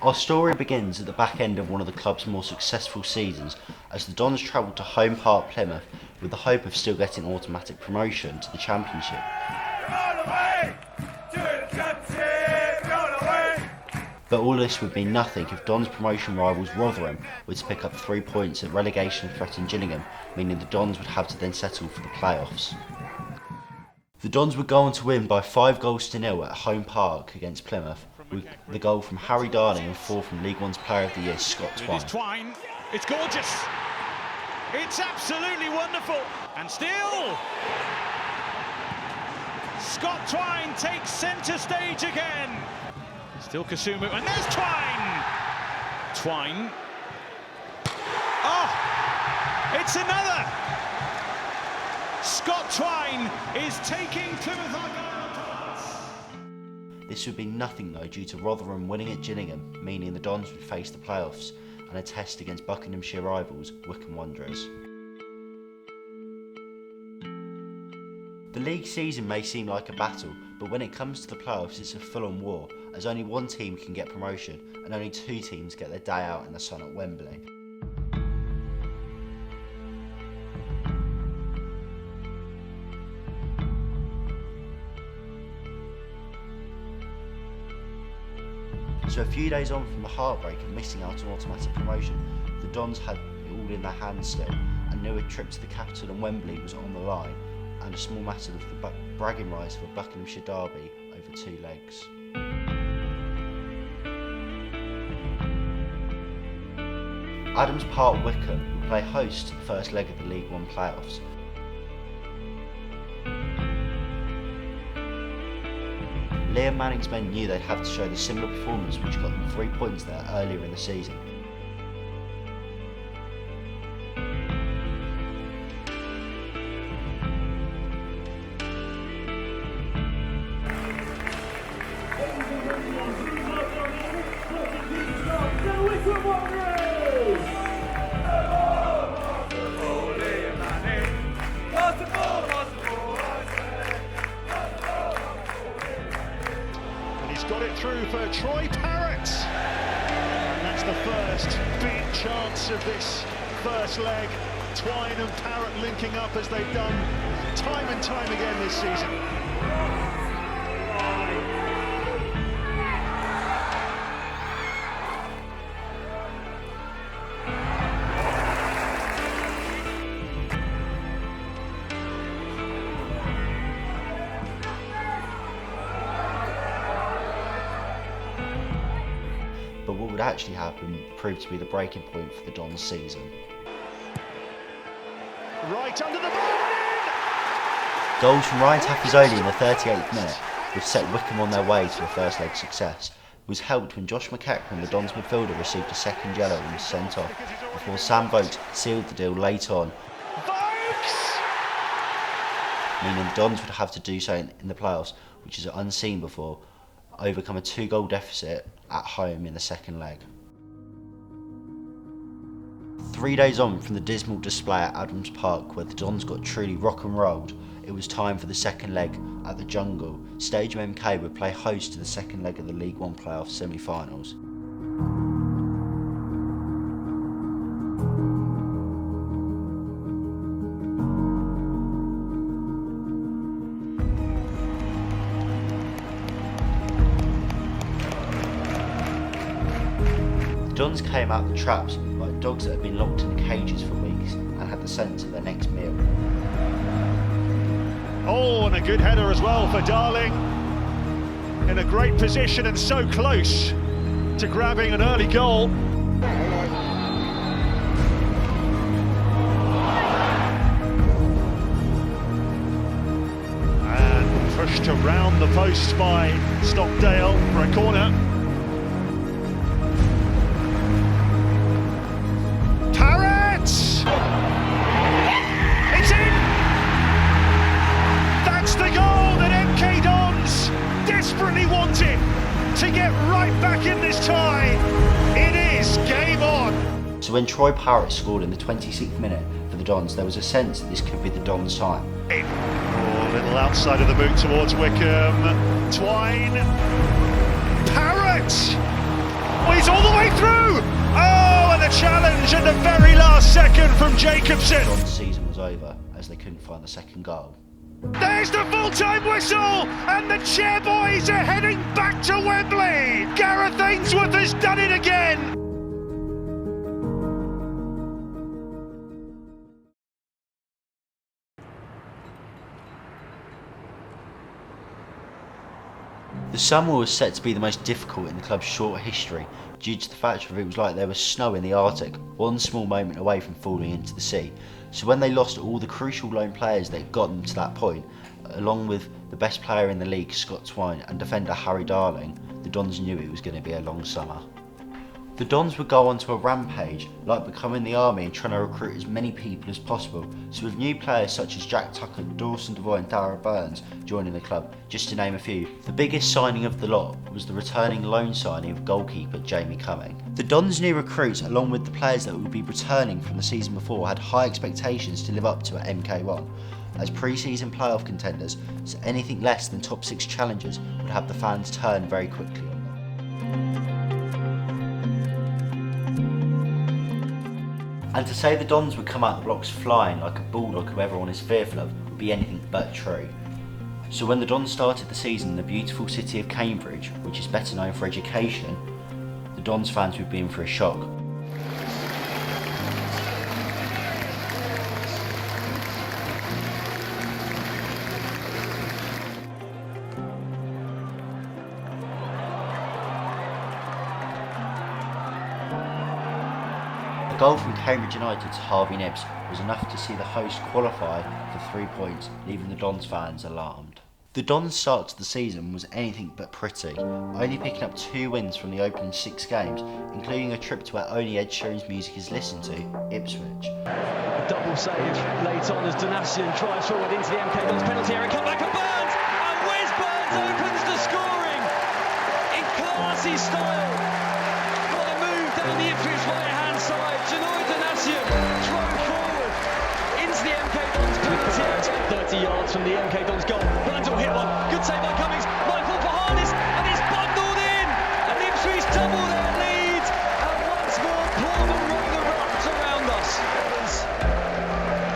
Our story begins at the back end of one of the club's more successful seasons as the Dons travelled to home park Plymouth with the hope of still getting automatic promotion to the Championship. But all this would mean nothing if Dons promotion rivals Rotherham were to pick up 3 points at relegation-threatened Gillingham, meaning the Dons would have to then settle for the playoffs. The Dons would go on to win by 5-0 at home park against Plymouth, with the goal from Harry Darling and 4 from League One's Player of the Year, Scott Twine. It's gorgeous. It's absolutely wonderful. And still, Scott Twine takes centre stage again. Still Kasumu, and there's Twine! Twine. Oh, it's another! Scott Twine is taking Plymouth Argyle. This would be nothing though due to Rotherham winning at Gillingham, meaning the Dons would face the playoffs and a test against Buckinghamshire rivals Wycombe Wanderers. The league season may seem like a battle, but when it comes to the playoffs it's a full-on war, as only one team can get promotion and only 2 teams get their day out in the sun at Wembley. So a few days on from the heartbreak of missing out on automatic promotion, the Dons had it all in their hands still, and knew a trip to the capital and Wembley was on the line, and a small matter of the bragging rights for Buckinghamshire derby over 2 legs. Adams Park Wycombe will play host to the first leg of the League One playoffs. Liam Manning's men knew they'd have to show the similar performance which got them 3 points there earlier in the season. Got it through for Troy Parrott, and that's the first big chance of this first leg. Twine and Parrott linking up as they've done time and time again this season. But what would actually happen proved to be the breaking point for the Dons season. Right under the ball! Goals from Ryan Tafazoli in the 38th minute would set Wycombe on their way to a first leg success. It was helped when Josh McEachran, the Dons midfielder, received a second yellow and was sent off, before Sam Vokes sealed the deal late on, meaning the Dons would have to do so in the playoffs, which is unseen before, overcome a 2-goal deficit at home in the second leg. 3 days on from the dismal display at Adams Park where the Dons got truly rock and rolled, it was time for the second leg at the Jungle. Stadium MK would play host to the second leg of the League One playoff semi-finals. The Dons came out the traps like dogs that had been locked in cages for weeks and had the sense of their next meal. Oh, and a good header as well for Darling. In a great position and so close to grabbing an early goal. And pushed around the post by Stockdale for a corner. Desperately wanted to get right back in this tie. It is game on. So when Troy Parrott scored in the 26th minute for the Dons, there was a sense that this could be the Dons' time. Oh, a little outside of the boot towards Wycombe. Twine. Parrott! Oh, he's last second from Jacobson. Don's season was over as they couldn't find the second goal. There's the full-time whistle, and the Chairboys are heading back to Wembley. Gareth Ainsworth has done it again. The summer was set to be the most difficult in the club's short history due to the fact that it was like there was snow in the Arctic, one small moment away from falling into the sea. So when they lost all the crucial lone players that got them to that point, along with the best player in the league, Scott Twine, and defender Harry Darling, the Dons knew it was going to be a long summer. The Dons would go onto a rampage, like becoming the army and trying to recruit as many people as possible, so with new players such as Jack Tucker, Dawson Devoy and Darragh Burns joining the club, just to name a few. The biggest signing of the lot was the returning loan signing of goalkeeper Jamie Cumming. The Dons' new recruits, along with the players that would be returning from the season before, had high expectations to live up to at MK1. As pre-season playoff contenders, so anything less than top 6 challengers would have the fans turn very quickly on them. And to say the Dons would come out the blocks flying like a bulldog who everyone is fearful of would be anything but true. So when the Dons started the season in the beautiful city of Cambridge, which is better known for education, the Dons fans would be in for a shock. A goal from Cambridge United's Harvey Nibbs was enough to see the hosts qualify for 3 points, leaving the Dons fans alarmed. The Dons' start to the season was anything but pretty, only picking up 2 wins from the opening 6 games, including a trip to where only Ed Sheeran's music is listened to, Ipswich. A double save late on as Donatian drives forward into the MK Dons penalty area, come back for Burns, and Wes Burns opens the scoring in classy style. What a move down the Ipswich right-hand side. Janoy Donatian drove forward into the MK Dons penalty, 30 yards from the MK Dons goal. Burns will hit one, good save by Cummings, Michael for Harness, and it's bundled in, and Ipswich double their lead, and once more Pullman roll the ruts around us.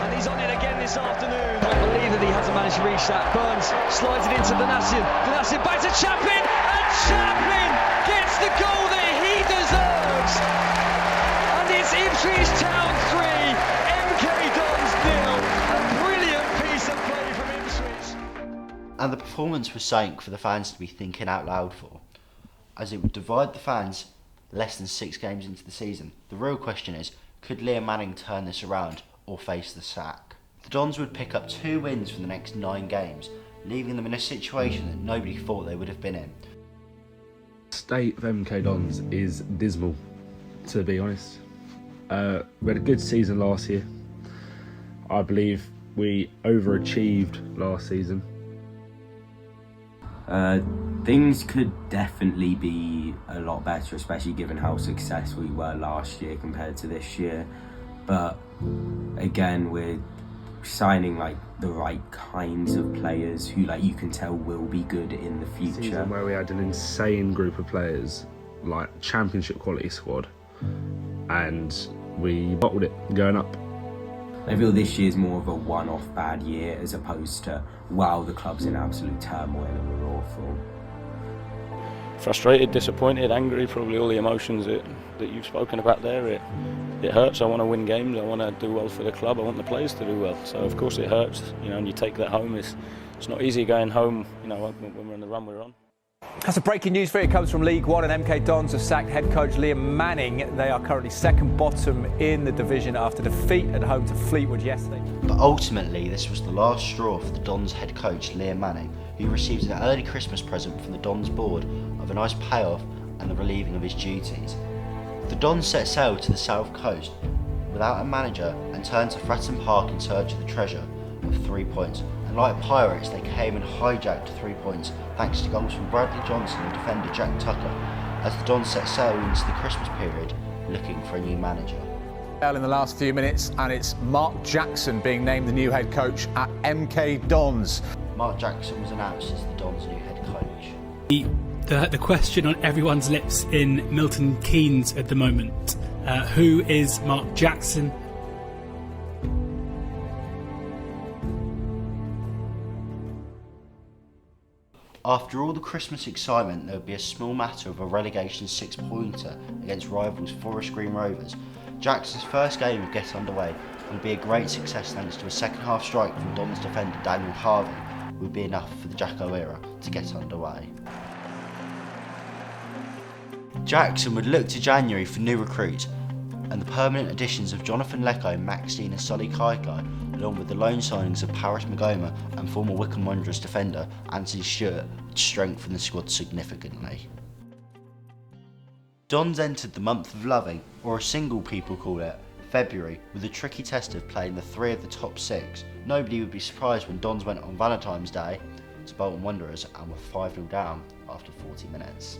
And he's on it again this afternoon. I can't believe that he hasn't managed to reach that. Burns slides it into Donatian, Donatian back to Chaplin, and Chaplin gets the goal that he deserves. And it's Ipswich Town 3, MK Dons 0. A brilliant piece of play from Ipswich. And the performance was something for the fans to be thinking out loud for, as it would divide the fans less than 6 games into the season. The real question is, could Liam Manning turn this around or face the sack? The Dons would pick up 2 wins for the next 9 games, leaving them in a situation that nobody thought they would have been in. The state of MK Dons is dismal, to be honest. We had a good season last year. I believe we overachieved last season. Things could definitely be a lot better, especially given how successful we were last year compared to this year. But again, we're signing like the right kinds of players who, like, you can tell will be good in the future. Season where we had an insane group of players, like championship quality squad, and we bottled it going up. I feel this year's more of a one-off bad year as opposed to, wow, the club's in absolute turmoil and we're awful. Frustrated, disappointed, angry, probably all the emotions that you've spoken about there. It hurts. I want to win games. I want to do well for the club. I want the players to do well. So of course it hurts, and you take that home. It's not easy going home, when we're on the run we're on. That's a breaking news for you. It comes from League One, and MK Dons have sacked head coach Liam Manning. They are currently second bottom in the division after defeat at home to Fleetwood yesterday. But ultimately, this was the last straw for the Dons head coach Liam Manning, who received an early Christmas present from the Dons board of a nice payoff and the relieving of his duties. The Dons set sail to the south coast without a manager and turned to Fratton Park in search of the treasure of 3 points. And like pirates, they came and hijacked 3 points thanks to goals from Bradley Johnson and defender Jack Tucker, as the Dons set sail into the Christmas period looking for a new manager. In the last few minutes, and it's Mark Jackson being named the new head coach at MK Dons. Mark Jackson was announced as the Dons' new head coach. The question on everyone's lips in Milton Keynes at the moment, who is Mark Jackson? After all the Christmas excitement, there would be a small matter of a relegation 6-pointer against rivals Forest Green Rovers. Jackson's first game of Get Underway would be a great success thanks to a second half strike from Dons defender Daniel Harvey, would be enough for the Jacko era to get underway. Jackson would look to January for new recruits, and the permanent additions of Jonathan Lecco, Maxine and Solly Kaikai, along with the loan signings of Paris Magoma and former Wycombe Wanderers defender Anthony Stewart, would strengthen the squad significantly. Dons entered the month of loving, or as single people call it, February, with a tricky test of playing the 3 of the top 6. Nobody would be surprised when Dons went on Valentine's Day to Bolton Wanderers and were 5-0 down after 40 minutes.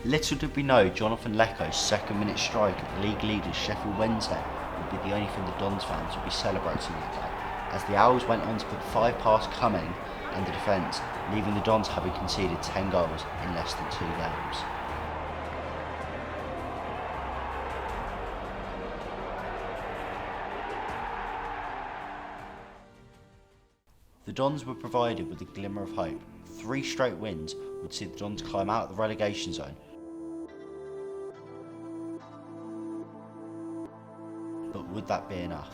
Little did we know Jonathan Lecco's second-minute strike at the league leaders Sheffield Wednesday would be the only thing the Dons fans would be celebrating that day, as the Owls went on to put 5 past Cumming and the defence, leaving the Dons having conceded 10 goals in less than 2 games. The Dons were provided with a glimmer of hope. 3 straight wins would see the Dons climb out of the relegation zone. But would that be enough?